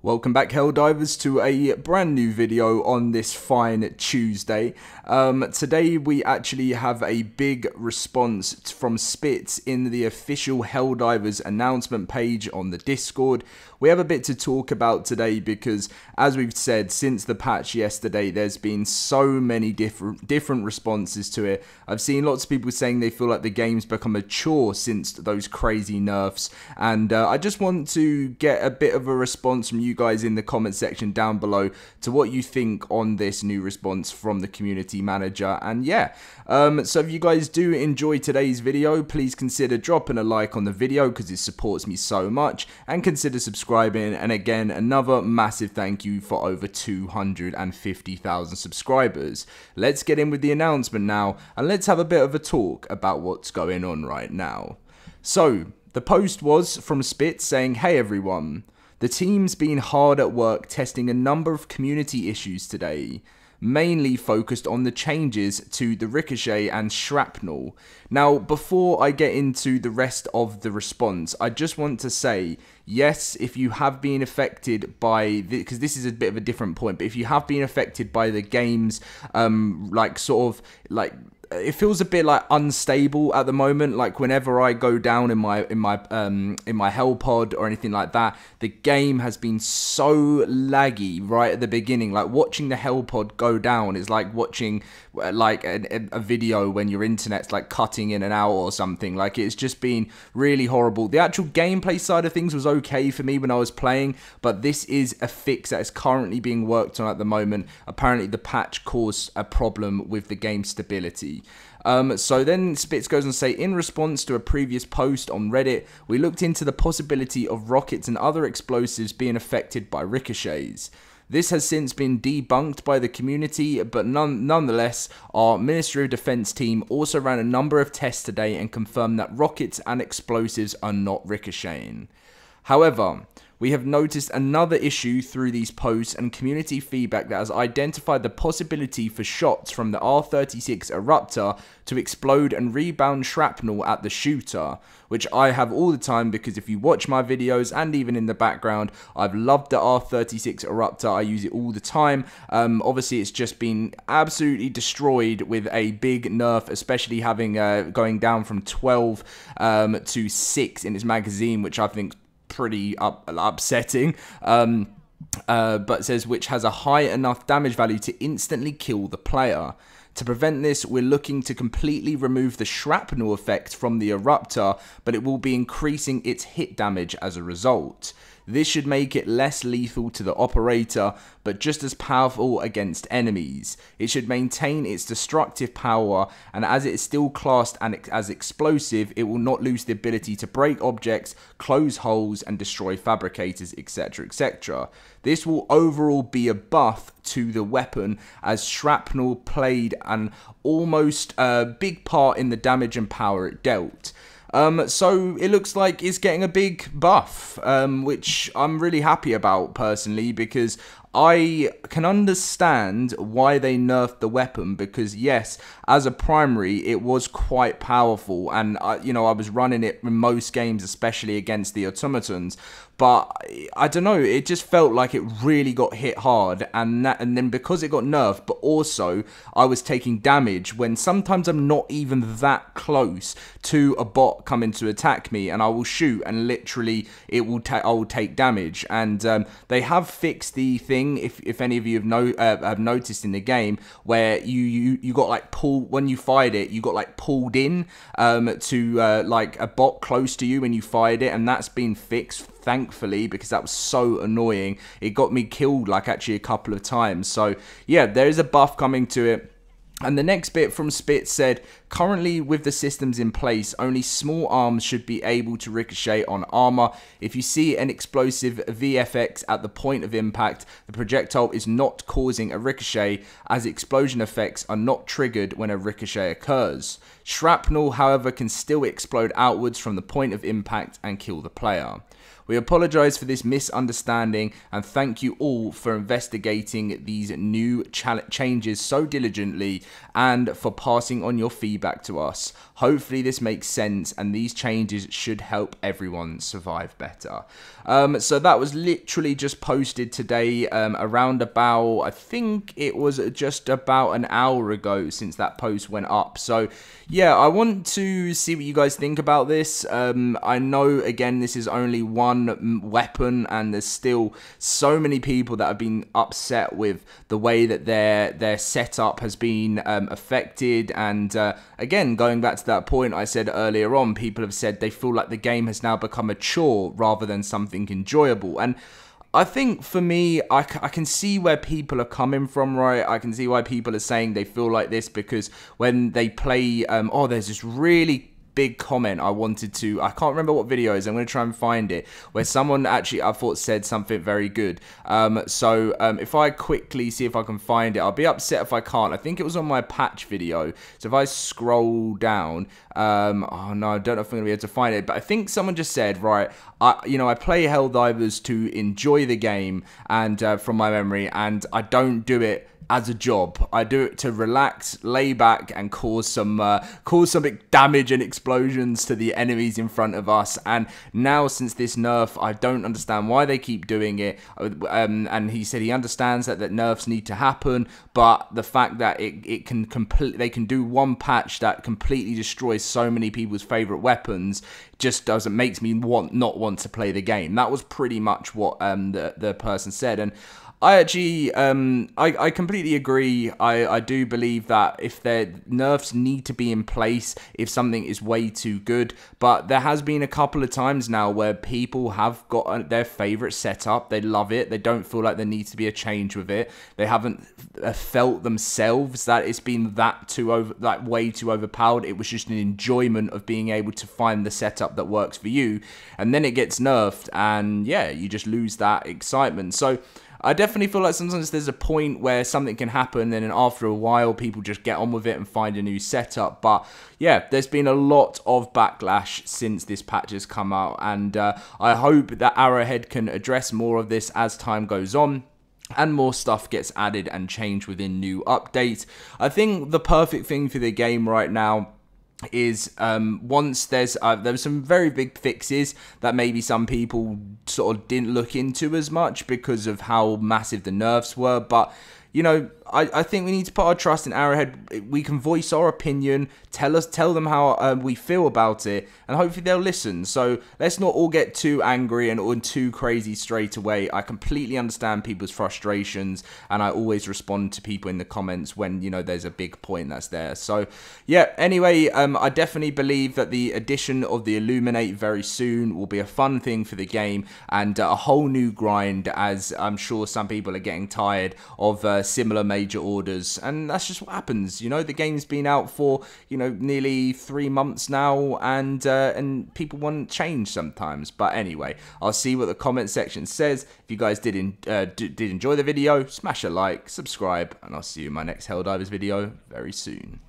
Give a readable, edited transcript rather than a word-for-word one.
Welcome back, Helldivers, to a brand new video on this fine Tuesday. Today we actually have a big response from Spitz in the official Helldivers announcement page on the Discord. We have a bit to talk about today because, as we've said, since the patch yesterday, there's been so many different responses to it. I've seen lots of people saying they feel like the game's become a chore since those crazy nerfs, and I just want to get a bit of a response from you guys in the comment section down below to what you think on this new response from the community manager. And yeah, so if you guys do enjoy today's video, please consider dropping a like on the video because it supports me so much, and consider subscribing. And again, another massive thank you for over 250,000 subscribers. Let's get in with the announcement now, and let's have a bit of a talk about what's going on right now. So the post was from Spitz saying, "Hey everyone, the team's been hard at work testing a number of community issues today, mainly focused on the changes to the ricochet and shrapnel." Now, before I get into the rest of the response, I just want to say, yes, if you have been affected by, because this is a bit of a different point, but if you have been affected by the game's, it feels a bit like unstable at the moment. Like whenever I go down in my hell pod or anything like that, the game has been so laggy right at the beginning. Like watching the hell pod go down is like watching like a video when your internet's like cutting in and out or something. Like it's just been really horrible. The actual gameplay side of things was okay for me when I was playing, but this is a fix that is currently being worked on at the moment. Apparently the patch caused a problem with the game stability. So then Spitz goes on to say, in response to a previous post on Reddit, we looked into the possibility of rockets and other explosives being affected by ricochets. This has since been debunked by the community, but nonetheless, our Ministry of Defense team also ran a number of tests today and confirmed that rockets and explosives are not ricocheting. However, we have noticed another issue through these posts and community feedback that has identified the possibility for shots from the R36 Eruptor to explode and rebound shrapnel at the shooter, which I have all the time because if you watch my videos and even in the background, I've loved the R36 Eruptor. I use it all the time. Obviously, it's just been absolutely destroyed with a big nerf, especially having going down from 12 to 6 in its magazine, which I think pretty upsetting, but it says which has a high enough damage value to instantly kill the player. To prevent this, we're looking to completely remove the shrapnel effect from the Eruptor, but it will be increasing its hit damage as a result. This should make it less lethal to the operator, but just as powerful against enemies. It should maintain its destructive power, and as it is still classed as explosive, it will not lose the ability to break objects, close holes, and destroy fabricators, etc, etc. This will overall be a buff to the weapon, as shrapnel played an almost big part in the damage and power it dealt. So it looks like it's getting a big buff, which I'm really happy about personally, because I can understand why they nerfed the weapon, because yes, as a primary, it was quite powerful, and I was running it in most games, especially against the automatons. But I don't know, it just felt like it really got hit hard, and then because it got nerfed, but also I was taking damage when sometimes I'm not even that close to a bot coming to attack me, and I will shoot, and literally I will take damage. And they have fixed the thing, if any of you have noticed in the game, where you got like pulled when you fired it, you got like pulled in to like a bot close to you when you fired it, and that's been fixed, thankfully, because that was so annoying. It got me killed like actually a couple of times. So yeah, there is a buff coming to it. And the next bit from Spitz said, currently with the systems in place, only small arms should be able to ricochet on armour. If you see an explosive VFX at the point of impact, the projectile is not causing a ricochet, as explosion effects are not triggered when a ricochet occurs. Shrapnel, however, can still explode outwards from the point of impact and kill the player. We apologize for this misunderstanding and thank you all for investigating these new changes so diligently and for passing on your feedback to us. Hopefully this makes sense and these changes should help everyone survive better. So that was literally just posted today, around about, I think it was just about an hour ago since that post went up. So yeah, I want to see what you guys think about this. I know, again, this is only one weapon and there's still so many people that have been upset with the way that their setup has been affected. And again, going back to that point I said earlier on, people have said they feel like the game has now become a chore rather than something enjoyable. And I think for me, I can see where people are coming from, right? I can see why people are saying they feel like this because when they play, oh, there's this really big comment I can't remember what video it is, I'm going to try and find it, where someone actually, I thought, said something very good. So if I quickly see if I can find it, I'll be upset if I can't. I think it was on my patch video. So if I scroll down, oh no, I don't know if I'm going to be able to find it, but I think someone just said, right, I play Helldivers to enjoy the game and from my memory, and I don't do it as a job. I do it to relax, lay back, and cause some damage and explosions to the enemies in front of us. And now, since this nerf, I don't understand why they keep doing it. And he said he understands that nerfs need to happen, but the fact that they can do one patch that completely destroys so many people's favorite weapons just makes me not want to play the game. That was pretty much what the person said. And I actually, I completely agree. I do believe that if their nerfs need to be in place if something is way too good, but there has been a couple of times now where people have got their favorite setup, they love it, they don't feel like there needs to be a change with it, they haven't felt themselves that it's been way too overpowered. It was just an enjoyment of being able to find the setup that works for you, and then it gets nerfed, and yeah, you just lose that excitement. So I definitely feel like sometimes there's a point where something can happen and then after a while people just get on with it and find a new setup. But yeah, there's been a lot of backlash since this patch has come out, and I hope that Arrowhead can address more of this as time goes on and more stuff gets added and changed within new updates. I think the perfect thing for the game right now is once there's some very big fixes that maybe some people sort of didn't look into as much because of how massive the nerfs were, but you know, I think we need to put our trust in Arrowhead. We can voice our opinion, tell them how we feel about it, and hopefully they'll listen. So let's not all get too angry and too crazy straight away. I completely understand people's frustrations, and I always respond to people in the comments when, you know, there's a big point that's there. So yeah, anyway, I definitely believe that the addition of the Illuminate very soon will be a fun thing for the game and a whole new grind, as I'm sure some people are getting tired of similar major orders, and that's just what happens. You know, the game's been out for, you know, nearly 3 months now, and people want change sometimes. But anyway, I'll see what the comment section says. If you guys did enjoy the video, smash a like, subscribe, and I'll see you in my next Helldivers video very soon.